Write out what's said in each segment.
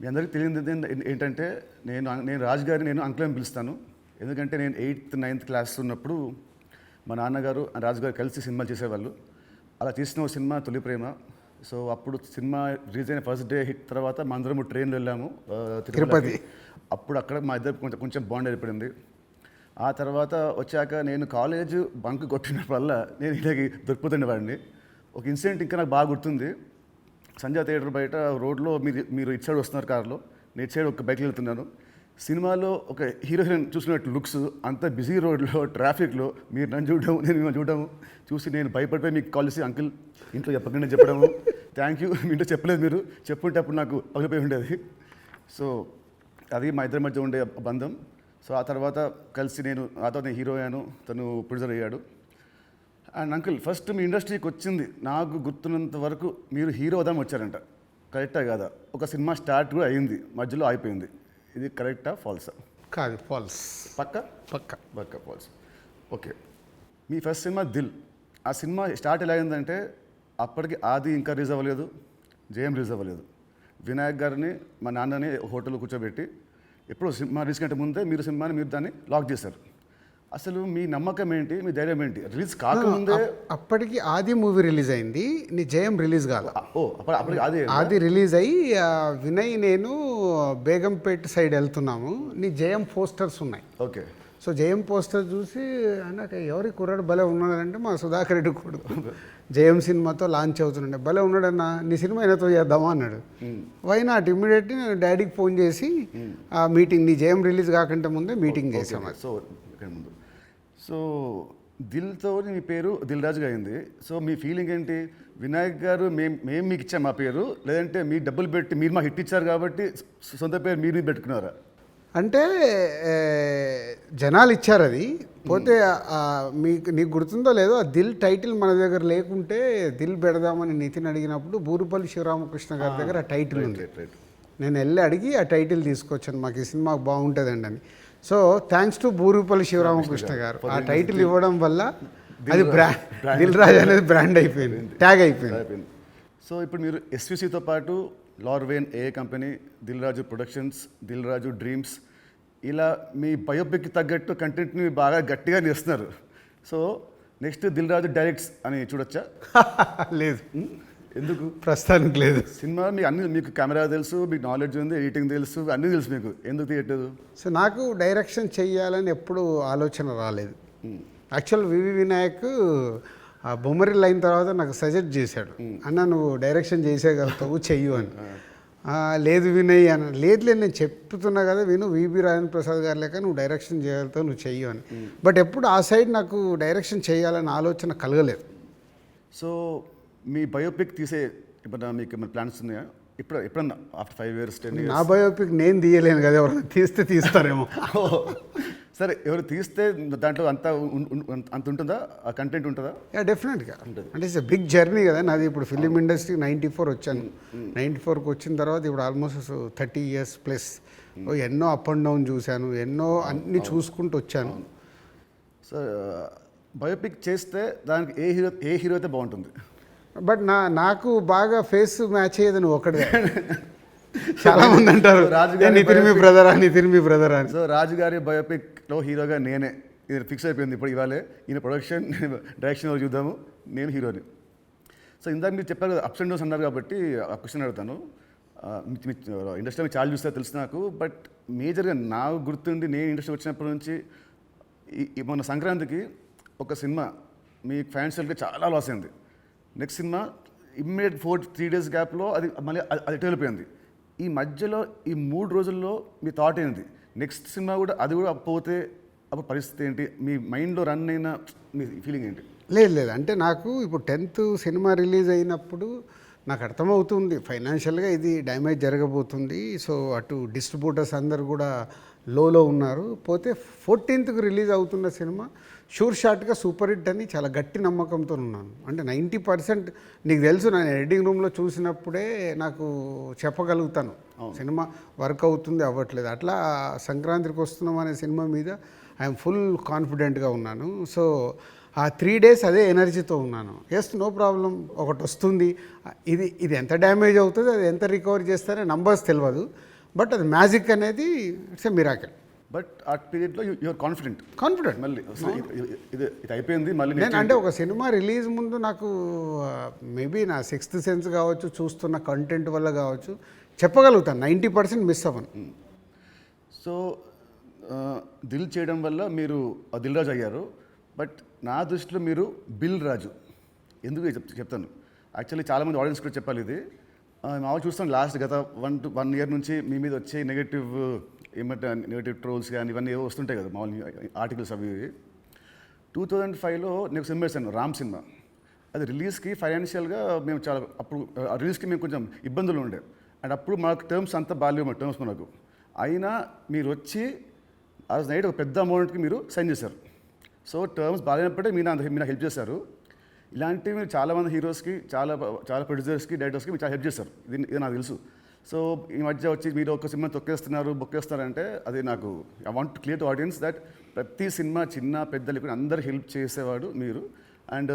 మీ అందరికీ తెలియదు ఏంటంటే నేను రాజు గారిని నేను అంకుల్ అని పిలుస్తాను. ఎందుకంటే నేను 8th 9th క్లాస్ ఉన్నప్పుడు మా నాన్నగారు రాజు గారు కలిసి సినిమాలు చేసేవాళ్ళు. అలా తీసిన ఒక సినిమా తొలి ప్రేమ. సో అప్పుడు సినిమా రిలీజ్ అయిన ఫస్ట్ డే హిట్ తర్వాత మా అందరము ట్రైన్లో వెళ్ళాము తిరుపతి. అప్పుడు అక్కడ మా ఇద్దరు కొంచెం బాండ్ ఏర్పడింది. ఆ తర్వాత వచ్చాక నేను కాలేజ్ బంక్ కొట్టినప్పుడల్లా నేను ఇలాగే దొరికిపోతుండేవాడిని. ఒక ఇన్సిడెంట్ ఇంకా నాకు బాగా గుర్తుంది. సంజయ్ థియేటర్ బయట రోడ్లో మీరు ఇటు సైడ్ వస్తున్నారు కార్లో, నేను ఇటు సైడ్ ఒక బైక్లో వెళ్తున్నాను. సినిమాలో ఒక హీరో హీరోయిన్ చూసినట్టు లుక్స్, అంత బిజీ రోడ్లో ట్రాఫిక్లో మీరు నన్ను చూడడం నేను మిమ్మల్ని చూడడము చూసి నేను భయపడిపోయి మీకు కాల్ చేసి అంకుల్ ఇంట్లో చెప్పకుండా చెప్పడము, థ్యాంక్ యూ మీ ఇంట్లో చెప్పలేదు, మీరు చెప్పుంటే అప్పుడు నాకు పగిలిపోయి ఉండేది. సో అది మా ఇద్దరి మధ్య ఉండే బంధం. సో ఆ తర్వాత కలిసి నేను హీరో అయ్యాను, తను ప్రొడ్యూసర్ అయ్యాడు. అండ్ అంకుల్ ఫస్ట్ మీ ఇండస్ట్రీకి వచ్చింది నాకు గుర్తున్నంత వరకు మీరు హీరో అవుదాం వచ్చారంట, కరెక్టా కాదా? ఒక సినిమా స్టార్ట్ కూడా అయింది, మధ్యలో అయిపోయింది. ఇది కరెక్టా ఫాల్సా? కాదు, ఫాల్స్. పక్క పక్క పక్క ఫాల్స్. ఓకే, మీ ఫస్ట్ సినిమా దిల్. ఆ సినిమా స్టార్ట్ ఎలా అయిందంటే అప్పటికి ఆది ఇంకా రిలీజ్ అవ్వలేదు, జయం రిలీజ్ అవ్వలేదు. వినాయక్ గారిని మా నాన్నని హోటల్లో కూర్చోబెట్టి ఎప్పుడు సినిమా రిలీజ్ కంటే ముందే మీరు దాన్ని లాక్ చేశారు. అసలు మీ నమ్మకం ఏంటి, మీ ధైర్యం ఏంటి? రిలీజ్ కాకముందే అప్పటికి ఆది మూవీ రిలీజ్ అయింది, నీ జయం రిలీజ్ కాదు. అప్పటికి ఆది రిలీజ్ అయ్యి వినయ్ నేను బేగంపేట సైడ్ వెళ్తున్నాము, నీ జయం పోస్టర్స్ ఉన్నాయి. ఓకే. సో జయం పోస్టర్ చూసి నాకు ఎవరి కుర్రాడు భలే ఉన్నాడంటే మా సుధాకర్ రెడ్డి కొడుకు జయం సినిమాతో లాంచ్ అవుతుండే, భలే ఉన్నాడన్నా నీ సినిమా అయినతో చేద్దామా అన్నాడు. వై నాట్, ఇమ్మీడియట్లీ నేను డాడీకి ఫోన్ చేసి ఆ మీటింగ్, నీ జయం రిలీజ్ కాకుండా ముందే మీటింగ్ చేసాము. సో ముందు సో దిల్తో మీ పేరు దిల్ రాజుగా అయింది. సో మీ ఫీలింగ్ ఏంటి? వినాయక్ గారు మేము మీకు ఇచ్చాం మా పేరు, లేదంటే మీ డబ్బులు పెట్టి మీరు మాకు హిట్ ఇచ్చారు కాబట్టి సొంత పేరు మీరు పెట్టుకున్నారా? అంటే జనాలు ఇచ్చారు అది. పోతే నీకు గుర్తుందో లేదో, ఆ దిల్ టైటిల్ మన దగ్గర లేకుంటే దిల్ పెడదామని నితిన్ అడిగినప్పుడు బూరుపల్లి శివరామకృష్ణ గారి దగ్గర ఆ టైటిల్ ఉంది. నేను వెళ్ళి అడిగి ఆ టైటిల్ తీసుకొచ్చాను, మాకు ఈ సినిమా బాగుంటుందండి అని. So thanks to Burupalli Sivaramakrishna గారు, ఆ టైటిల్ ఇవ్వడం వల్ల అది దిల్ రాజు అనేది బ్రాండ్ అయిపోయింది, ట్యాగ్ అయిపోయింది. సో ఇప్పుడు మీరు ఎస్విసితో పాటు లార్వేన్ ఏ company, Dil Raju productions, Dil Raju dreams, ఇలా మీ బయోపిక్కి తగ్గట్టు కంటెంట్ని బాగా గట్టిగా చేస్తున్నారు. So next Dil Raju directs అని చూడొచ్చా? లేదు. ఎందుకు? ప్రస్తుతానికి లేదు. సినిమా మీకు కెమెరా తెలుసు, మీకు నాలెడ్జ్ ఉంది, ఎడిటింగ్ తెలుసు, అన్నీ తెలుసు, మీకు ఎందుకు తీయట్లేదు? సో నాకు డైరెక్షన్ చెయ్యాలని ఎప్పుడు ఆలోచన రాలేదు. యాక్చువల్ వివి వినాయక్ ఆ బొమ్మరిల్ అయిన తర్వాత నాకు సజెస్ట్ చేశాడు, అన్న నువ్వు డైరెక్షన్ చేసేయగలుగుతావు, చెయ్యు అని. లేదు వినయ్ అని, లేదు నేను చెప్తున్నా కదా విను, వివి రాజేంద్ర ప్రసాద్ గారు లేక నువ్వు డైరెక్షన్ చేయగలుగుతావు, నువ్వు చెయ్యు అని. బట్ ఎప్పుడు ఆ సైడ్ నాకు డైరెక్షన్ చేయాలని ఆలోచన కలగలేదు. సో మీ బయోపిక్ తీసే ఇప్పుడు మీకు ఏమైనా ప్లాన్స్ ఉన్నాయా? ఎప్పుడన్నా ఆఫ్టర్ 5 years 10 years? నా బయోపిక్ నేను తీయలేను కదా, ఎవరైనా తీస్తారేమో. సరే, ఎవరు తీస్తే దాంట్లో అంత ఉంటుందా, ఆ కంటెంట్ ఉంటుందా? డెఫినెట్గా ఉంటుంది. అంటే ఇట్స్ బిగ్ జర్నీ కదా నాది. ఇప్పుడు ఫిలిం ఇండస్ట్రీ 94 వచ్చాను, 94కి వచ్చిన తర్వాత ఇప్పుడు ఆల్మోస్ట్ 30 years ప్లస్. ఎన్నో అప్ అండ్ డౌన్ చూశాను, ఎన్నో అన్ని చూసుకుంటూ వచ్చాను. సో బయోపిక్ చేస్తే దానికి ఏ హీరో అయితే బాగుంటుంది? బట్ నాకు బాగా ఫేస్ మ్యాచ్ అయ్యేది నువ్వు ఒకటే. చాలా మంది అంటారు నితిన్ మీ బ్రదర్ అని. సో రాజుగారి బయోపిక్లో హీరోగా నేనే, ఇది ఫిక్స్ అయిపోయింది. ఇప్పుడు ఇవాళే ఈయన ప్రొడక్షన్, డైరెక్షన్ చూద్దాము, నేను హీరోని. సో ఇందాక మీరు చెప్పారు కదా అప్స్ అండ్ డౌన్స్ అన్నారు కాబట్టి ఆ క్వశ్చన్ అడుగుతాను. ఇండస్ట్రీలో చాలా చూస్తే తెలుసు నాకు, బట్ మేజర్గా నాకు గుర్తుండి నేను ఇండస్ట్రీ వచ్చినప్పటి నుంచి మొన్న సంక్రాంతికి ఒక సినిమా మీ ఫ్యాన్స్కి చాలా లాస్ అయింది. నెక్స్ట్ సినిమా ఇమ్మీడియట్ 3 days గ్యాప్లో అది మళ్ళీ అది వెళ్ళిపోయింది. ఈ మధ్యలో ఈ 3 రోజుల్లో మీ థాట్ ఏంటి? నెక్స్ట్ సినిమా కూడా అది కూడా పోతే అప్పుడు పరిస్థితి ఏంటి? మీ మైండ్లో రన్ అయిన మీ ఫీలింగ్ ఏంటి? లేదు అంటే నాకు ఇప్పుడు 10th సినిమా రిలీజ్ అయినప్పుడు నాకు అర్థమవుతుంది ఫైనాన్షియల్గా ఇది డ్యామేజ్ జరగబోతుంది. సో అటు డిస్ట్రిబ్యూటర్స్ అందరు కూడా లోలో ఉన్నారు. పోతే 14th రిలీజ్ అవుతున్న సినిమా షూర్ షాట్గా సూపర్ హిట్ అని చాలా గట్టి నమ్మకంతో ఉన్నాను. అంటే 90% నీకు తెలుసు, నేను ఎడిటింగ్ రూమ్లో చూసినప్పుడే నాకు చెప్పగలుగుతాను సినిమా వర్క్ అవుతుంది అవ్వట్లేదు. అట్లా సంక్రాంతికి వస్తున్నాం అనే సినిమా మీద ఐఎమ్ ఫుల్ కాన్ఫిడెంట్గా ఉన్నాను. సో ఆ 3 days అదే ఎనర్జీతో ఉన్నాను. ఎస్, నో ప్రాబ్లం, ఒకటి వస్తుంది. ఇది ఎంత డ్యామేజ్ అవుతుంది, అది ఎంత రికవర్ చేస్తారో నంబర్స్ తెలియదు. బట్ అది మ్యాజిక్ అనేది ఇట్స్ ఎ మిరాకిల్. బట్ ఆ పీరియడ్లో యూఆర్ కాన్ఫిడెంట్ కాన్ఫిడెంట్ మళ్ళీ ఇది అయిపోయింది మళ్ళీ నేను అంటే ఒక సినిమా రిలీజ్ ముందు నాకు మేబీ నా సిక్స్త్ సెన్స్ కావచ్చు, చూస్తున్న కంటెంట్ వల్ల కావచ్చు, చెప్పగలుగుతాను 90% మిస్ అవ్వను. సో దిల్ చేయడం వల్ల మీరు దిల్ రాజు అయ్యారు. బట్ నా దృష్టిలో మీరు బిల్ రాజు. ఎందుకు చెప్తాను. యాక్చువల్లీ చాలామంది ఆడియన్స్ కూడా చెప్పాలి ఇది. మామూలు చూస్తాను లాస్ట్ గత 1 year నుంచి మీ మీద వచ్చే నెగటివ్ ట్రోల్స్ కానీ ఇవన్నీ ఏవో వస్తుంటాయి కదా మామూలు ఆర్టికల్స్ అవి. 2005లో నేను సినిమా వేసాను, రామ్ సినిమా. అది రిలీజ్కి ఫైనాన్షియల్గా మేము చాలా అప్పుడు రిలీజ్కి మేము కొంచెం ఇబ్బందులు ఉండే. అండ్ అప్పుడు మాకు టర్మ్స్ అంతా బాగాలేవు, మా టర్మ్స్ మనకు. అయినా మీరు వచ్చి ఆ రోజు నైట్ ఒక పెద్ద అమౌంట్కి మీరు సైన్ చేశారు. సో టర్మ్స్ బాగాలేనప్పుడే మీరు హెల్ప్ చేశారు. ఇలాంటివి మీరు చాలామంది హీరోస్కి, చాలా ప్రొడ్యూసర్స్కి, డైరెక్టర్స్కి మీరు చాలా హెల్ప్ చేస్తారు. ఇది నాకు తెలుసు. సో ఈ మధ్య వచ్చి మీరు ఒక సినిమా బొక్కేస్తారంటే అది నాకు I want clear to audience that ప్రతి సినిమా చిన్న పెద్ద లేకుండా అందరు హెల్ప్ చేసేవాడు మీరు. అండ్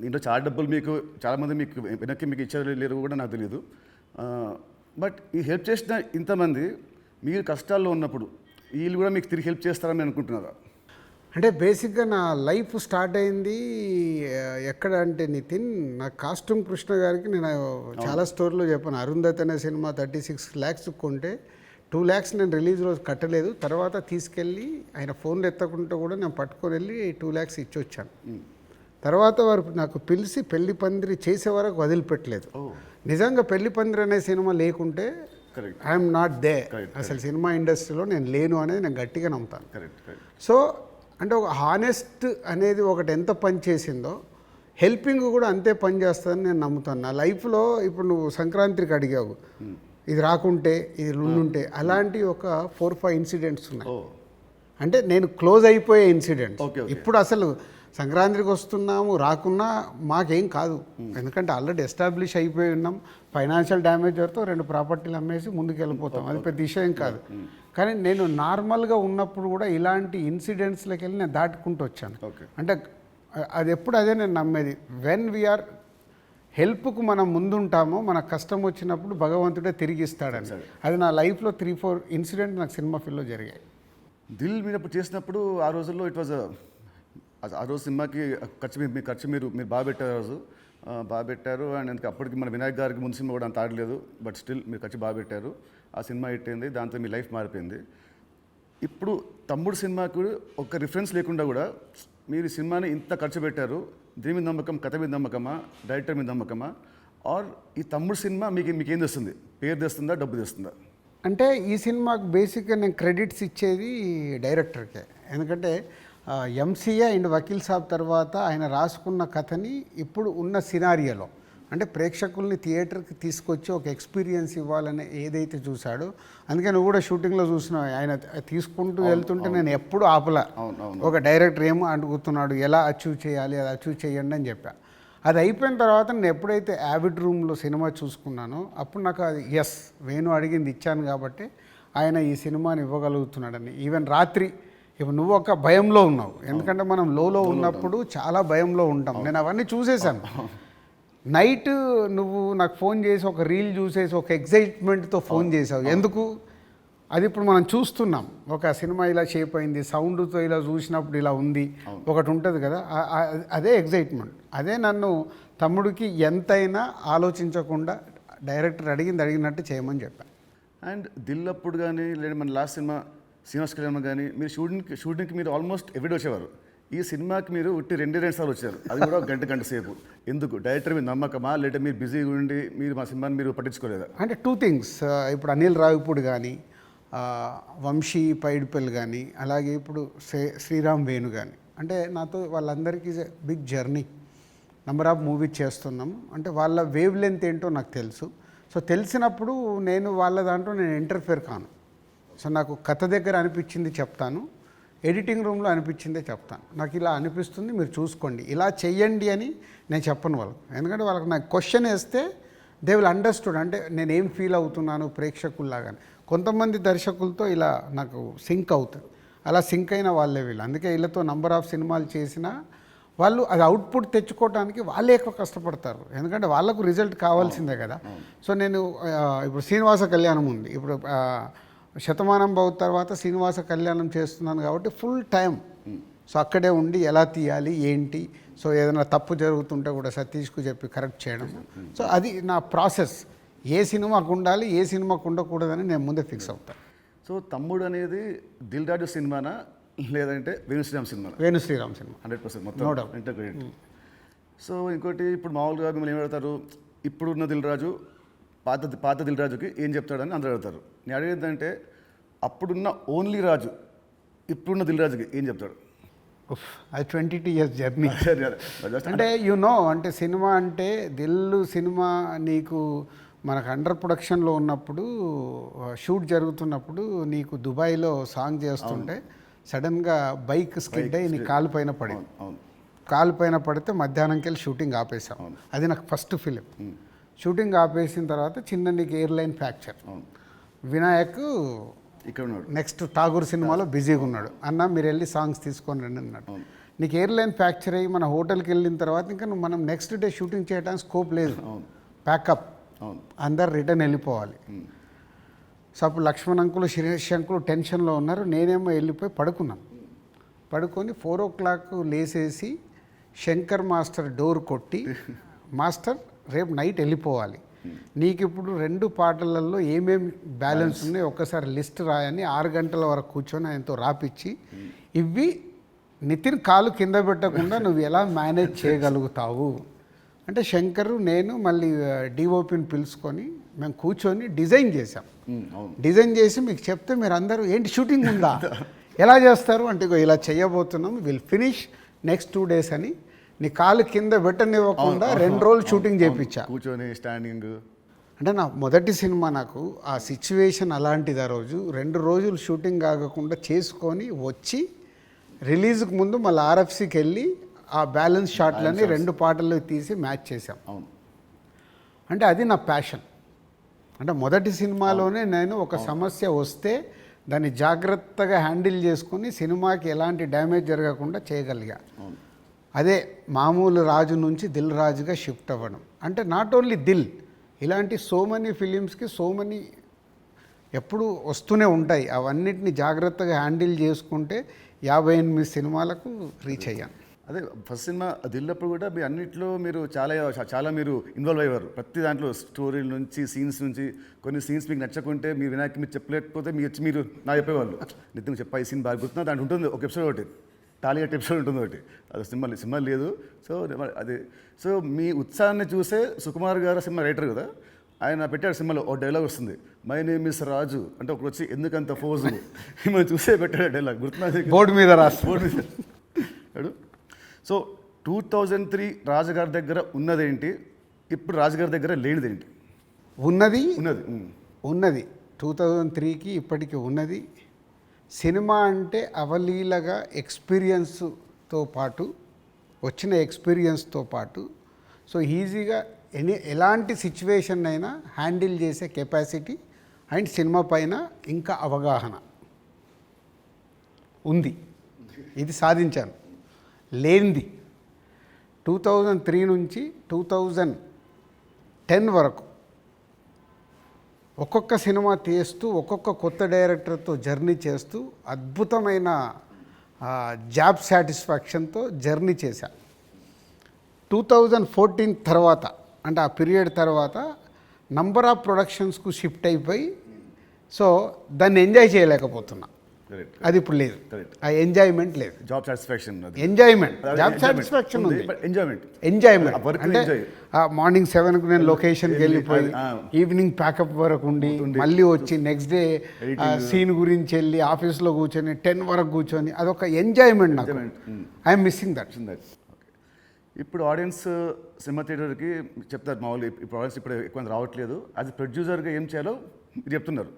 దీంట్లో చాలా డబ్బులు మీకు చాలామంది మీకు వెనక్కి మీకు ఇచ్చారు లేరు కూడా నాకు తెలియదు. బట్ ఈ హెల్ప్ చేసిన ఇంతమంది మీరు కష్టాల్లో ఉన్నప్పుడు వీళ్ళు కూడా మీకు తిరిగి హెల్ప్ చేస్తారని అనుకుంటున్నారా? అంటే బేసిక్గా నా లైఫ్ స్టార్ట్ అయింది ఎక్కడ అంటే నితిన్, నా కాస్ట్యూమ్ కృష్ణ గారికి నేను చాలా స్టోరీలో చెప్పాను. అరుంధతి అనే సినిమా 36 lakhs కొంటే 2 lakhs నేను రిలీజ్ రోజు కట్టలేదు. తర్వాత తీసుకెళ్ళి ఆయన ఫోన్లు ఎత్తకుంటే కూడా నేను పట్టుకొని వెళ్ళి 2 lakhs ఇచ్చి వచ్చాను. తర్వాత వారు నాకు పిలిచి పెళ్లి పందిరి చేసే వరకు వదిలిపెట్టలేదు. నిజంగా పెళ్లి పందిరి అనే సినిమా లేకుంటే ఐఎమ్ నాట్ దే, అసలు సినిమా ఇండస్ట్రీలో నేను లేను అనేది నేను గట్టిగా నమ్ముతాను. సో అంటే ఒక హానెస్ట్ అనేది ఒకటి ఎంత పని చేసిందో హెల్పింగ్ కూడా అంతే పని చేస్తుందని నేను నమ్ముతాను. నా లైఫ్లో ఇప్పుడు నువ్వు సంక్రాంతికి అడిగావు, ఇది రాకుంటే ఇది ఉండుంటే, అలాంటి ఒక 4-5 ఇన్సిడెంట్స్ ఉన్నాయి. అంటే నేను క్లోజ్ అయిపోయే ఇన్సిడెంట్స్. ఇప్పుడు అసలు సంక్రాంతికి వస్తున్నాము, రాకున్నా మాకేం కాదు, ఎందుకంటే ఆల్రెడీ ఎస్టాబ్లిష్ అయిపోయి ఉన్నాం. ఫైనాన్షియల్ డ్యామేజర్తో 2 ప్రాపర్టీలు అమ్మేసి ముందుకు వెళ్ళిపోతాం, అది పెద్ద విషయం కాదు. కానీ నేను నార్మల్గా ఉన్నప్పుడు కూడా ఇలాంటి ఇన్సిడెంట్స్లోకి వెళ్ళి నేను దాటుకుంటూ వచ్చాను. అంటే అది ఎప్పుడు అదే నేను నమ్మేది, వెన్ వీఆర్ హెల్ప్కు మనం ముందుంటామో మన కష్టం వచ్చినప్పుడు భగవంతుడే తిరిగి ఇస్తాడని. అది నా లైఫ్లో 3-4 ఇన్సిడెంట్ నాకు సినిమా ఫీల్డ్లో జరిగాయి. దిల్ మీరు అప్పుడు చేసినప్పుడు ఆ రోజుల్లో ఇట్ వాజ్ ఆ రోజు సినిమాకి ఖర్చు మీరు బాగా పెట్టారు. ఆ రోజు బాగా పెట్టారు. అండ్ అందుకే అప్పటికి మన వినాయక్ గారికి ముందు సినిమా కూడా అంత ఆడలేదు, బట్ స్టిల్ మీరు ఖర్చు బాగా పెట్టారు. ఆ సినిమా హిట్ అయింది, దాంతో మీ లైఫ్ మారిపోయింది. ఇప్పుడు తమ్ముడు సినిమాకు ఒక రిఫరెన్స్ లేకుండా కూడా మీరు సినిమాని ఇంత ఖర్చు పెట్టారు. దీని మీద నమ్మకం, కథ మీద నమ్మకమా, డైరెక్టర్ మీద నమ్మకమా, ఆర్ ఈ తమ్ముడు సినిమా మీకేం తెస్తుంది? పేరు తెస్తుందా, డబ్బు తెస్తుందా? అంటే ఈ సినిమాకు బేసిక్గా నేను క్రెడిట్స్ ఇచ్చేది డైరెక్టర్కే. ఎందుకంటే ఎంసీఏ అండ్ వకీల్ సాబ్ తర్వాత ఆయన రాసుకున్న కథని ఇప్పుడు ఉన్న సినారియోలో అంటే ప్రేక్షకుల్ని థియేటర్కి తీసుకొచ్చి ఒక ఎక్స్పీరియన్స్ ఇవ్వాలని ఏదైతే చూశాడో, అందుకే నువ్వు కూడా షూటింగ్లో చూసినావు, ఆయన తీసుకుంటూ వెళ్తుంటే నేను ఎప్పుడు ఆపలా. ఒక డైరెక్టర్ ఏమో అడుగుతున్నాడు, ఎలా అచీవ్ చేయాలి, అది అచీవ్ చేయండి అని చెప్పా. అది అయిపోయిన తర్వాత నేను ఎప్పుడైతే యావిడ్ రూమ్లో సినిమా చూసుకున్నానో అప్పుడు నాకు అది ఎస్, వేణు అడిగింది ఇచ్చాను కాబట్టి ఆయన ఈ సినిమాని ఇవ్వగలుగుతున్నాడని. ఈవెన్ రాత్రి ఇప్పుడు నువ్వు ఒక భయంలో ఉన్నావు, ఎందుకంటే మనం లోలో ఉన్నప్పుడు చాలా భయంలో ఉంటాం. నేను అవన్నీ చూసేశాను. నైట్ నువ్వు నాకు ఫోన్ చేసి ఒక రీల్ చూసేసి ఒక ఎగ్జైట్మెంట్తో ఫోన్ చేసావు. ఎందుకు? అది ఇప్పుడు మనం చూస్తున్నాం, ఒక సినిమా ఇలా షేప్ అయింది, సౌండ్తో ఇలా చూసినప్పుడు ఇలా ఉంది, ఒకటి ఉంటుంది కదా, అదే ఎగ్జైట్మెంట్. అదే నన్ను తమ్ముడికి ఎంతైనా ఆలోచించకుండా డైరెక్టర్ అడిగినట్టు చేయమని చెప్పాను. అండ్ దిల్ అప్పుడు కానీ లేదా మన లాస్ట్ సినిమా శ్రీనివాస్ కళ్యాణ్ కానీ మీరు షూటింగ్కి మీరు ఆల్మోస్ట్ ఎవ్రీడే వచ్చేవారు. ఈ సినిమాకి మీరు ఉట్టి 2 సార్లు వచ్చారు, అది కూడా గంట సేపు. ఎందుకు? డైరెక్టర్ మీద నమ్మకమా, లేదా మీరు బిజీగా ఉండి మీరు మా సినిమాని మీరు పట్టించుకోలేదా? అంటే 2 things. ఇప్పుడు అనిల్ రావిపూడి కానీ, వంశీ పైడిపల్లి కానీ, అలాగే ఇప్పుడు శ్రీరామ్ వేణు కానీ, అంటే నాతో వాళ్ళందరికీ big journey, number of movie చేస్తున్నాం. అంటే వాళ్ళ వేవ్ లెంత్ ఏంటో నాకు తెలుసు. సో తెలిసినప్పుడు నేను వాళ్ళ దాంట్లో నేను ఇంటర్ఫేర్ కాను. సో నాకు కథ దగ్గర అనిపించింది చెప్తాను, ఎడిటింగ్ రూమ్లో అనిపించిందే చెప్తాను. నాకు ఇలా అనిపిస్తుంది, మీరు చూసుకోండి, ఇలా చెయ్యండి అని నేను చెప్పను వాళ్ళకు. ఎందుకంటే వాళ్ళకి నాకు క్వశ్చన్ వేస్తే దే విల్ అండర్స్టూడ్, అంటే నేను ఏం ఫీల్ అవుతున్నాను ప్రేక్షకుల్లాగానే. కొంతమంది దర్శకులతో ఇలా నాకు సింక్ అవుతుంది, అలా సింక్ అయిన వాళ్ళే వీళ్ళు. అందుకే వీళ్ళతో నంబర్ ఆఫ్ సినిమాలు చేసినా వాళ్ళు అది అవుట్పుట్ తెచ్చుకోవడానికి వాళ్ళే ఎక్కువ కష్టపడతారు, ఎందుకంటే వాళ్ళకు రిజల్ట్ కావాల్సిందే కదా. సో నేను ఇప్పుడు శ్రీనివాస కళ్యాణం ఉంది, ఇప్పుడు శతమానం భవ తర్వాత శ్రీనివాస కళ్యాణం చేస్తున్నాను కాబట్టి ఫుల్ టైం సో అక్కడే ఉండి ఎలా తీయాలి ఏంటి, సో ఏదైనా తప్పు జరుగుతుంటే కూడా సతీష్కు చెప్పి కరెక్ట్ చేయడం. సో అది నా ప్రాసెస్, ఏ సినిమాకు ఉండాలి ఏ సినిమాకు ఉండకూడదని నేను ముందే ఫిక్స్ అవుతాను. సో తమ్ముడు అనేది దిల్ రాజు సినిమానా లేదంటే వేణుశ్రీరామ్ సినిమా? వేణుశ్రీరామ్ సినిమా 100% మొత్తం ఇంటర్గ్రేట్. సో ఇంకోటి ఇప్పుడు మామూలుగా మిమ్మల్ని ఏం అడుగుతారు, ఇప్పుడున్న దిల్ రాజు పాత దిల్ రాజుకి ఏం చెప్తాడని అందరూ అడుగుతారు. నేను అడిగేది అంటే అప్పుడున్న ఓన్లీ రాజు ఇప్పుడున్న దిల్ రాజుకి ఏం చెప్తాడు? అది 22 years జర్నీ. అంటే అంటే సినిమా అంటే దిల్లు సినిమా నీకు మనకు అండర్ ప్రొడక్షన్లో ఉన్నప్పుడు షూట్ జరుగుతున్నప్పుడు నీకు దుబాయ్లో సాంగ్ చేస్తుంటే సడన్గా బైక్ స్కిడ్ అయ్యి నీ కాలు పైన పడింది. కాలు పైన పడితే మధ్యాహ్నంకి వెళ్ళి షూటింగ్ ఆపేసాం. అది నాకు ఫస్ట్ ఫిలిం. షూటింగ్ ఆపేసిన తర్వాత చిన్న నీకు ఎయిర్లైన్ ఫ్రాక్చర్. వినాయక్ ఇక్కడ ఉన్నాడు, నెక్స్ట్ ఠాగూర్ సినిమాలో బిజీగా ఉన్నాడు, అన్న మీరు వెళ్ళి సాంగ్స్ తీసుకొని రండి అన్నాడు. నీకు ఎయిర్లైన్ ఫ్రాక్చర్ అయ్యి మన హోటల్కి వెళ్ళిన తర్వాత ఇంకా మనం నెక్స్ట్ డే షూటింగ్ చేయడానికి స్కోప్ లేదు, ప్యాకప్, అందరు రిటర్న్ వెళ్ళిపోవాలి. సో అప్పుడు లక్ష్మణ్ అంకులు శిరీష్ అంకులు టెన్షన్లో ఉన్నారు, నేనేమో వెళ్ళిపోయి పడుకున్నాను. పడుకొని 4 o'clock లేసేసి శంకర్ మాస్టర్ డోర్ కొట్టి, మాస్టర్ రేపు నైట్ వెళ్ళిపోవాలి, నీకు ఇప్పుడు 2 పాటలలో ఏమేమి బ్యాలెన్స్ ఉన్నాయో ఒక్కసారి లిస్ట్ రాయని 6 గంటల వరకు కూర్చొని ఆయనతో రాపిచ్చి, ఇవి నితిన్ కాలు కింద పెట్టకుండా నువ్వు ఎలా మేనేజ్ చేయగలుగుతావు అంటే శంకర్ నేను మళ్ళీ డిఓపిని పిలుచుకొని మేము కూర్చొని డిజైన్ చేసాం. డిజైన్ చేసి మీకు చెప్తే మీరు అందరూ ఏంటి షూటింగ్ ఉందా ఎలా చేస్తారు అంటే ఇలా చేయబోతున్నాం, విల్ ఫినిష్ నెక్స్ట్ 2 days అని నీ కాలు కింద పెట్టనివ్వకుండా 2 రోజులు షూటింగ్ చేయించా కూర్చొని స్టాండింగ్. అంటే నా మొదటి సినిమా, నాకు ఆ సిచ్యువేషన్ అలాంటిది. ఆ రోజు 2 రోజులు షూటింగ్ ఆగకుండా చేసుకొని వచ్చి రిలీజ్కి ముందు మళ్ళీ ఆర్ఎఫ్సికి వెళ్ళి ఆ బ్యాలెన్స్ షాట్లని 2 పాటలు తీసి మ్యాచ్ చేశాం. అంటే అది నా ప్యాషన్. అంటే మొదటి సినిమాలోనే నేను ఒక సమస్య వస్తే దాన్ని జాగ్రత్తగా హ్యాండిల్ చేసుకుని సినిమాకి ఎలాంటి డ్యామేజ్ జరగకుండా చేయగలిగా. అదే మామూలు రాజు నుంచి దిల్ రాజుగా షిఫ్ట్ అవ్వడం. అంటే నాట్ ఓన్లీ దిల్, ఇలాంటి సో మెనీ ఫిలిమ్స్కి సో మెనీ ఎప్పుడు వస్తూనే ఉంటాయి. అవన్నిటిని జాగ్రత్తగా హ్యాండిల్ చేసుకుంటే 58 సినిమాలకు రీచ్ అయ్యాను. అదే ఫస్ట్ సినిమా దిల్లప్పుడు కూడా మీ అన్నింటిలో మీరు చాలా మీరు ఇన్వాల్వ్ అయ్యారు. ప్రతి దాంట్లో స్టోరీల నుంచి సీన్స్ నుంచి. కొన్ని సీన్స్ మీకు నచ్చకుంటే మీ వినాయక్ మీరు చెప్పలేకపోతే మీరు నాకు చెప్పేవాళ్ళు, నితిన్ చెప్పా ఈ సీన్ బాగా గుర్తున్నా, దాంట్లో ఉంటుంది ఒక ఎపిసోడ్ ఒకటి, టాలీగట్ ఎపిసోడ్ ఉంటుంది ఒకటి, అది సినిమా లేదు. సో అది సో మీ ఉత్సాహాన్ని చూసే సుకుమార్ గారు సినిమా రైటర్ కదా, ఆయన పెట్టాడు సినిమాలో ఒక డైలాగ్ వస్తుంది, మై నేమ్ ఇస్ రాజు అంటే ఒకటి వచ్చి ఎందుకంత ఫోజు మిమ్మల్ని చూసే పెట్టాడు డైలాగ్, గుర్తున్నా? బోర్డు మీద సో 2003 రాజుగారి దగ్గర ఉన్నదేంటి, ఇప్పుడు రాజుగారి దగ్గర లేనిదేంటి? ఉన్నది 2003కి ఇప్పటికి ఉన్నది. సినిమా అంటే అవలీలగా ఎక్స్పీరియన్స్తో పాటు వచ్చిన ఎక్స్పీరియన్స్తో పాటు సో ఈజీగా ఎలాంటి సిచ్యువేషన్ అయినా హ్యాండిల్ చేసే కెపాసిటీ అండ్ సినిమా పైన ఇంకా అవగాహన ఉంది. ఇది సాధించాను. లేనిది 2003 నుంచి 2010 వరకు ఒక్కొక్క సినిమా తీస్తూ ఒక్కొక్క కొత్త డైరెక్టర్తో జర్నీ చేస్తూ అద్భుతమైన జాబ్ సాటిస్ఫాక్షన్తో జర్నీ చేశా. 2014 తర్వాత అంటే ఆ పీరియడ్ తర్వాత నంబర్ ఆఫ్ ప్రొడక్షన్స్కు షిఫ్ట్ అయిపోయి సో దాన్ని ఎంజాయ్ చేయలేకపోతున్నా. అది ఇప్పుడు లేదు, ఆ ఎంజాయ్మెంట్ లేదు. Job satisfaction, enjoyment, job satisfaction ఉంది, ఎంజాయ్మెంట్ అంటే మార్నింగ్ 7కు నేను లొకేషన్కి వెళ్ళిపోయి ఈవినింగ్ ప్యాకప్ వరకు ఉండి మళ్ళీ వచ్చి నెక్స్ట్ డే సీన్ గురించి వెళ్ళి ఆఫీస్లో కూర్చొని 10 వరకు కూర్చొని అదొక ఎంజాయ్మెంట్ నాకు. I'm missing that. ఇప్పుడు ఆడియన్స్ సినిమా థియేటర్కి చెప్తారు మామూలు, ఇప్పుడు ఆడియన్స్ ఇప్పుడు ఎక్కువ రావట్లేదు, అది ప్రొడ్యూసర్గా ఏం చేయాలో మీరు చెప్తున్నారు.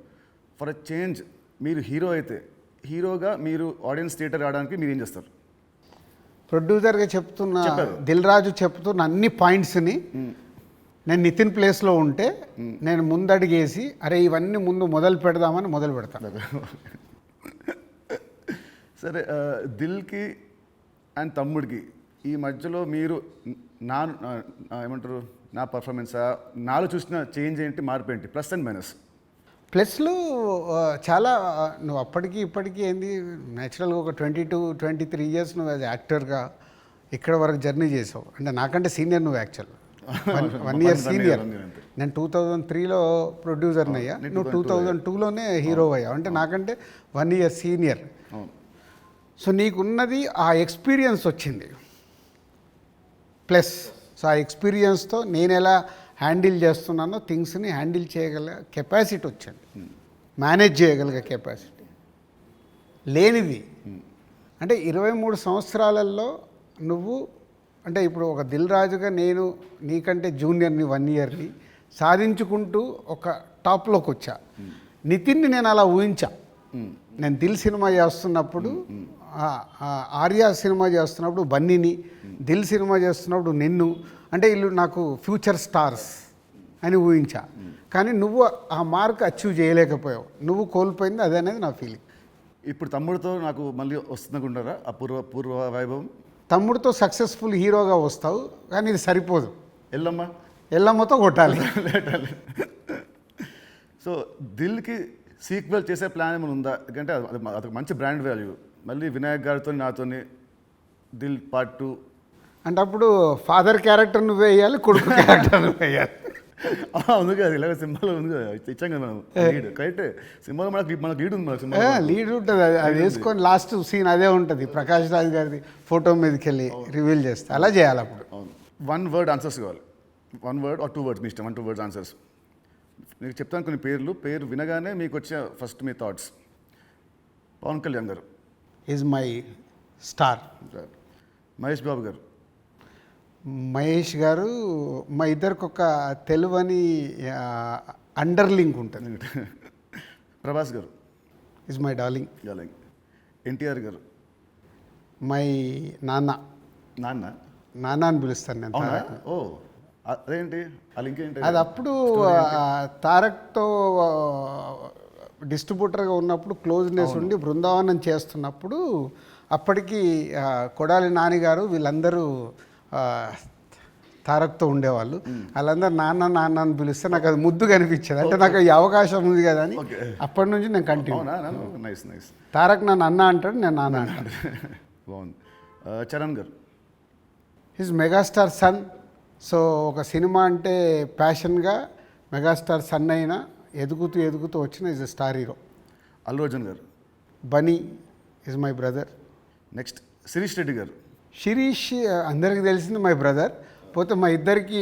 ఫర్ అ చేంజ్ మీరు హీరో అయితే హీరోగా మీరు ఆడియన్స్ థియేటర్ రావడానికి మీరు ఏం చేస్తారు? ప్రొడ్యూసర్గా చెప్తున్న దిల్ రాజు చెప్తున్న అన్ని పాయింట్స్ని నేను నితిన్ ప్లేస్లో ఉంటే నేను ముందడిగేసి అరే ఇవన్నీ ముందు మొదలు పెడదామని మొదలు పెడతాను. సరే, దిల్కి అండ్ తమ్ముడికి ఈ మధ్యలో మీరు ఏమంటారు నా పర్ఫార్మెన్సా నాలో చూసిన చేంజ్ ఏంటి, మార్పు ఏంటి, ప్లస్ అండ్ మైనస్? ప్లస్లు చాలా నువ్వు అప్పటికి ఇప్పటికీ ఏంది న్యాచురల్గా ఒక 22-23 ఇయర్స్ నువ్వు యాజ్ యాక్టర్గా ఇక్కడ వరకు జర్నీ చేసావు. అంటే నాకంటే సీనియర్ నువ్వు యాక్చువల్ 1 ఇయర్ సీనియర్. నేను 2003లో ప్రొడ్యూసర్ని అయ్యా, నువ్వు 2002లోనే హీరో అయ్యావు. అంటే నాకంటే 1 ఇయర్ సీనియర్. సో నీకున్నది ఆ ఎక్స్పీరియన్స్ వచ్చింది ప్లస్. సో ఆ ఎక్స్పీరియన్స్తో నేను ఎలా హ్యాండిల్ చేస్తున్నానో థింగ్స్ని హ్యాండిల్ చేయగల కెపాసిటీ వచ్చింది, మేనేజ్ చేయగలిగే కెపాసిటీ లేనిది. అంటే 23 సంవత్సరాలలో నువ్వు అంటే ఇప్పుడు ఒక దిల్ రాజుగా నేను నీకంటే జూనియర్ని 1 ఇయర్ని సాధించుకుంటూ ఒక టాప్లోకి వచ్చా. నితిన్ని నేను అలా ఊహించా. నేను దిల్ సినిమా చేస్తున్నప్పుడు, ఆర్య సినిమా చేస్తున్నప్పుడు బన్నీని, దిల్ సినిమా చేస్తున్నప్పుడు నిన్ను, అంటే వీళ్ళు నాకు ఫ్యూచర్ స్టార్స్ అని ఊహించా. కానీ నువ్వు ఆ మార్క్ అచీవ్ చేయలేకపోయావు. నువ్వు కోల్పోయింది అదే అనేది నా ఫీలింగ్. ఇప్పుడు తమ్ముడితో నాకు మళ్ళీ వస్తుందనుకుంటారా ఆ పూర్వ వైభవం? తమ్ముడితో సక్సెస్ఫుల్ హీరోగా వస్తావు, కానీ ఇది సరిపోదు. ఎల్లమ్మతో కొట్టాలి. సో దిల్కి సీక్వెల్ చేసే ప్లాన్ ఏమైనా ఉందా? ఎందుకంటే అదొక మంచి బ్రాండ్ వాల్యూ. మళ్ళీ వినాయక్ గారితో నాతోని దిల్ పార్ట్ 2 అంటే అప్పుడు ఫాదర్ క్యారెక్టర్ నువ్వు వేయాలి, కొడుకు క్యారెక్టర్ నువ్వు వేయాలి. ఉంది కదా, ఇలాగ సినిమాలో ఉంది కదా, ఇచ్చాం కదా మనం లీడ్. కరెక్ట్, సినిమాలో మనకు లీడ్ ఉంది, మన సినిమా లీడ్ ఉంటుంది. అది వేసుకొని లాస్ట్ సీన్ అదే ఉంటుంది, ప్రకాష్ రాజ్ గారిది ఫోటో మీదకి వెళ్ళి రివీల్ చేస్తే అలా చేయాలి. అప్పుడు 1 word ఆన్సర్స్ కావాలి. 1 word or 2 words మీ ఇష్టం. 1-2 words ఆన్సర్స్. మీకు చెప్తాను కొన్ని పేరు వినగానే మీకు వచ్చే ఫస్ట్ మీ థాట్స్. పవన్ కళ్యాణ్ గారు is my star. Mahesh Babu గారు. మహేష్ గారు మా ఇద్దరికి ఒక తెలువని అండర్లింక్ ఉంటుంది. ప్రభాస్ గారు ఈజ్ మై డార్లింగ్. ఎన్టీఆర్ గారు. మై నాన్న. నాన్న అని పిలుస్తాను నేను. ఓ అదేంటి ఆ లింక్ ఏంటి? అది అప్పుడు తారక్తో డిస్ట్రిబ్యూటర్గా ఉన్నప్పుడు క్లోజ్నెస్ ఉండి బృందావనం చేస్తున్నప్పుడు అప్పటికి కొడాలి నానిగారు వీళ్ళందరూ తారక్తో ఉండేవాళ్ళు. వాళ్ళందరూ నాన్న నాన్న అని పిలిస్తే నాకు అది ముద్దుగా అనిపించేది. అంటే నాకు ఈ అవకాశం ఉంది కదా అని అప్పటి నుంచి నేను కంటిన్యూ. తారక్ నన్ను అన్న అంటాడు, నేను నాన్న అంటాను. బాగుంది. Charan garu. His megastar son. So ఒక సినిమా అంటే ప్యాషన్గా మెగాస్టార్ సన్ అయినా ఎదుగుతూ వచ్చిన is a star hero. Allu Arjun garu. Bunny is my brother. Next Shirish Reddy garu. Shirish అందరికీ తెలిసింది మై బ్రదర్. పోతే మా ఇద్దరికి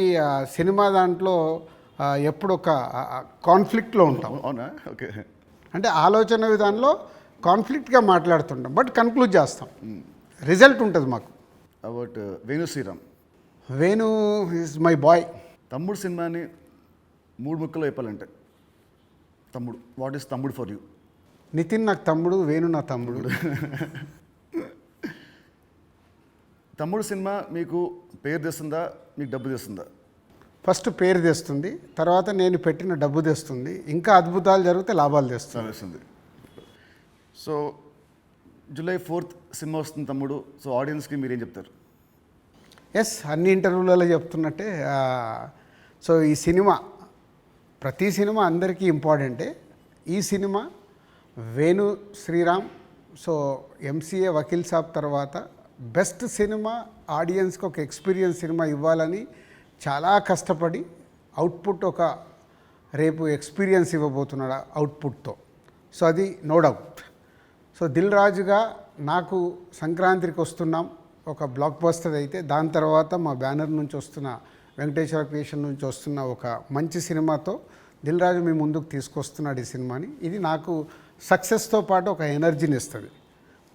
సినిమా దాంట్లో ఎప్పుడు ఒక కాన్ఫ్లిక్ట్లో ఉంటాం. అవునా? ఓకే. అంటే ఆలోచన విధానంలో కాన్ఫ్లిక్ట్గా మాట్లాడుతుంటాం, బట్ కన్క్లూడ్ చేస్తాం. రిజల్ట్ ఉంటుంది మాకు. About Venu Sriram. Venu is my boy. Thammudu సినిమాని 3 ముక్కలో చెప్పాలంటే Thammudu, what is Thammudu for you? Nithin నాకు తమ్ముడు, వేణు నా తమ్ముడు. తమ్ముడు సినిమా మీకు పేరు తెస్తుందా, మీకు డబ్బు తెస్తుందా? ఫస్ట్ పేరు తెస్తుంది, తర్వాత నేను పెట్టిన డబ్బు తెస్తుంది, ఇంకా అద్భుతాలు జరిగితే లాభాలు తెస్తుంది. సో July 4th సినిమా వస్తుంది తమ్ముడు. సో ఆడియన్స్కి మీరేం చెప్తారు? ఎస్, అన్ని ఇంటర్వ్యూలలో చెప్తున్నట్టే. సో ఈ సినిమా, ప్రతి సినిమా అందరికీ ఇంపార్టెంటే. ఈ సినిమా వేణు శ్రీరామ్, సో ఎంసీఏ వకీల్ సాబ్ తర్వాత బెస్ట్ సినిమా, ఆడియన్స్కి ఒక ఎక్స్పీరియన్స్ సినిమా ఇవ్వాలని చాలా కష్టపడి అవుట్పుట్ ఒక రేపు ఎక్స్పీరియన్స్ ఇవ్వబోతున్నాడు అవుట్పుట్తో. సో అది నో డౌట్. సో దిల్ రాజుగా నాకు సంక్రాంతికి వస్తున్నాం ఒక బ్లాక్ బస్టర్ అయితే, దాని తర్వాత మా బ్యానర్ నుంచి వస్తున్న వెంకటేశ్వర క్రియేషన్ నుంచి వస్తున్న ఒక మంచి సినిమాతో దిల్ రాజు మీ ముందుకు తీసుకొస్తున్నాడు ఈ సినిమాని. ఇది నాకు సక్సెస్తో పాటు ఒక ఎనర్జీని ఇస్తుంది.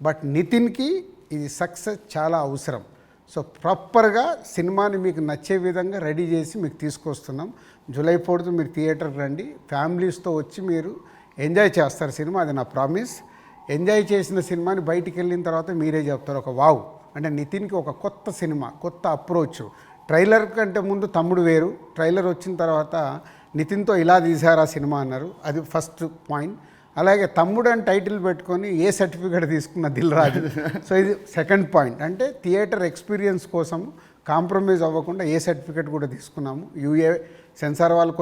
బట్ నితిన్కి ఇది సక్సెస్ చాలా అవసరం. సో ప్రాపర్గా సినిమాని మీకు నచ్చే విధంగా రెడీ చేసి మీకు తీసుకొస్తున్నాం. July 4th మీరు థియేటర్కి రండి, ఫ్యామిలీస్తో వచ్చి మీరు ఎంజాయ్ చేస్తారు సినిమా, అది నా ప్రామిస్. ఎంజాయ్ చేసిన సినిమాని బయటికి వెళ్ళిన తర్వాత మీరే చెప్తారు ఒక వావ్. అంటే నితిన్కి ఒక కొత్త సినిమా, కొత్త అప్రోచ్. ట్రైలర్ కంటే ముందు తమ్ముడు వేరు, ట్రైలర్ వచ్చిన తర్వాత నితిన్తో ఇలా తీశారు ఆ సినిమా అన్నారు. అది ఫస్ట్ పాయింట్. అలాగే తమ్ముడు అని టైటిల్ పెట్టుకొని ఏ సర్టిఫికేట్ తీసుకున్న దిల్ రాజు. సో ఇది సెకండ్ పాయింట్. అంటే థియేటర్ ఎక్స్పీరియన్స్ కోసం కాంప్రమైజ్ అవ్వకుండా ఏ సర్టిఫికేట్ కూడా తీసుకున్నాము. యూఏ సెన్సార్ వాళ్ళు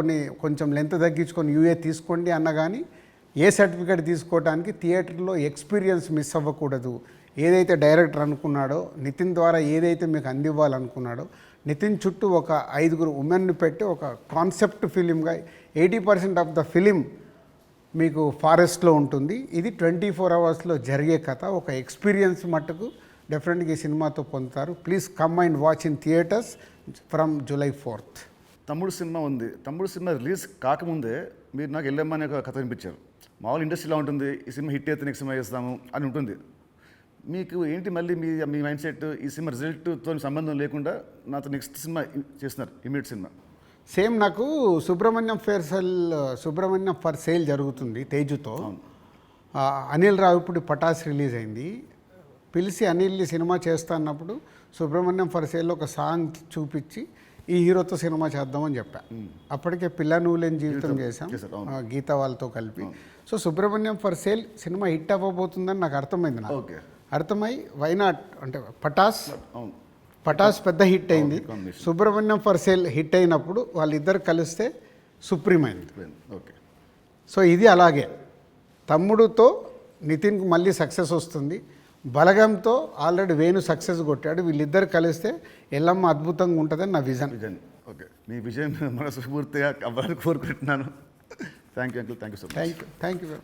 కొంచెం లెంత్ తగ్గించుకొని యూఏ తీసుకోండి అన్న కానీ ఏ సర్టిఫికేట్ తీసుకోవడానికి థియేటర్లో ఎక్స్పీరియన్స్ మిస్ అవ్వకూడదు. ఏదైతే డైరెక్టర్ అనుకున్నాడో, నితిన్ ద్వారా ఏదైతే మీకు అందివ్వాలనుకున్నాడో, నితిన్ చుట్టూ ఒక 5 ఉమెన్ని పెట్టి ఒక కాన్సెప్ట్ ఫిలింగా 80% ఆఫ్ ద ఫిలిం మీకు ఫారెస్ట్లో ఉంటుంది. ఇది 24 అవర్స్లో జరిగే కథ. ఒక ఎక్స్పీరియన్స్ మట్టుకు డెఫినెట్గా ఈ సినిమాతో పొందుతారు. Please come and watch in theatres from July 4th. తమ్ముడు సినిమా ఉంది. తమ్ముడు సినిమా రిలీజ్ కాకముందే మీరు నాకు ఎల్లమ్మ అనే ఒక కథ వినిపించారు. మామూలు ఇండస్ట్రీలో ఉంటుంది, ఈ సినిమా హిట్ అయితే నెక్స్ట్ సినిమా చేస్తాము అని ఉంటుంది. మీకు ఏంటి మళ్ళీ మీ మైండ్ సెట్ ఈ సినిమా రిజల్ట్తో సంబంధం లేకుండా నాతో నెక్స్ట్ సినిమా చేస్తున్నారు, ఇమీడియట్ సినిమా? సేమ్ నాకు సుబ్రహ్మణ్యం ఫర్ సేల్ జరుగుతుంది తేజుతో. అనిల్ రావిపూడి పటాస్ రిలీజ్ అయింది. పిలిచి అనిల్ సినిమా చేస్తా అన్నప్పుడు సుబ్రహ్మణ్యం ఫర్ సేల్లో ఒక సాంగ్ చూపించి ఈ హీరోతో సినిమా చేద్దామని చెప్పా. అప్పటికే పిల్ల నువ్వు లేని జీవితం చేశాం గీత వాళ్ళతో కలిపి. సో సుబ్రహ్మణ్యం ఫర్ సేల్ సినిమా హిట్ అవ్వబోతుందని నాకు అర్థమైంది. నాకు అర్థమై వైనాట్ అంటే పటాస్ పెద్ద హిట్ అయింది. సుబ్రహ్మణ్యం ఫర్ సేల్ హిట్ అయినప్పుడు వాళ్ళిద్దరు కలిస్తే సుప్రీం అయింది. ఓకే. సో ఇది అలాగే తమ్ముడుతో నితిన్కి మళ్ళీ సక్సెస్ వస్తుంది. బలగంతో ఆల్రెడీ వేణు సక్సెస్ కొట్టాడు. వీళ్ళిద్దరు కలిస్తే ఎల్లమ్మ అద్భుతంగా ఉంటుందని నా విజన్. ఓకే, మీ విజన్ మనస్ఫూర్తిగా అవ్వాలని కోరుకుంటున్నాను. Thank you uncle, thank you so much. Thank you.